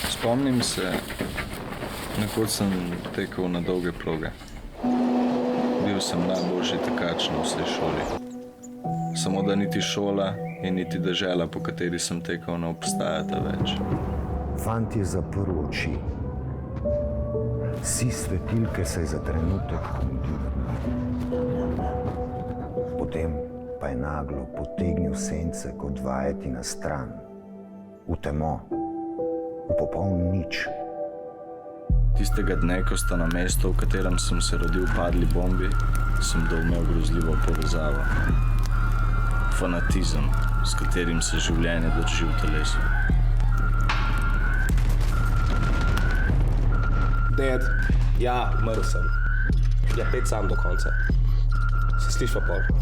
Spomnim se, nekoč sem tekel na dolge proge. Bil sem najboljši tekač na vsej šoli. Samo da niti šola in niti dežela, po kateri sem tekel, ne obstajata več. Fant je zaprl oči. Si svetilke se je za trenutek umil. Potem pa je naglo potegnil sence kot vajeti na stran. V temo, v popoln nič. Tistega dne, ko sta na mesto, v katerem sem se rodil, padli bombi, sem doumel grozljivo povezavo. Fanatizem, s katerim se življenje drži v telesu. Ded, ja, umrl sem. Ja, pet sam do konca. Se slišva pol.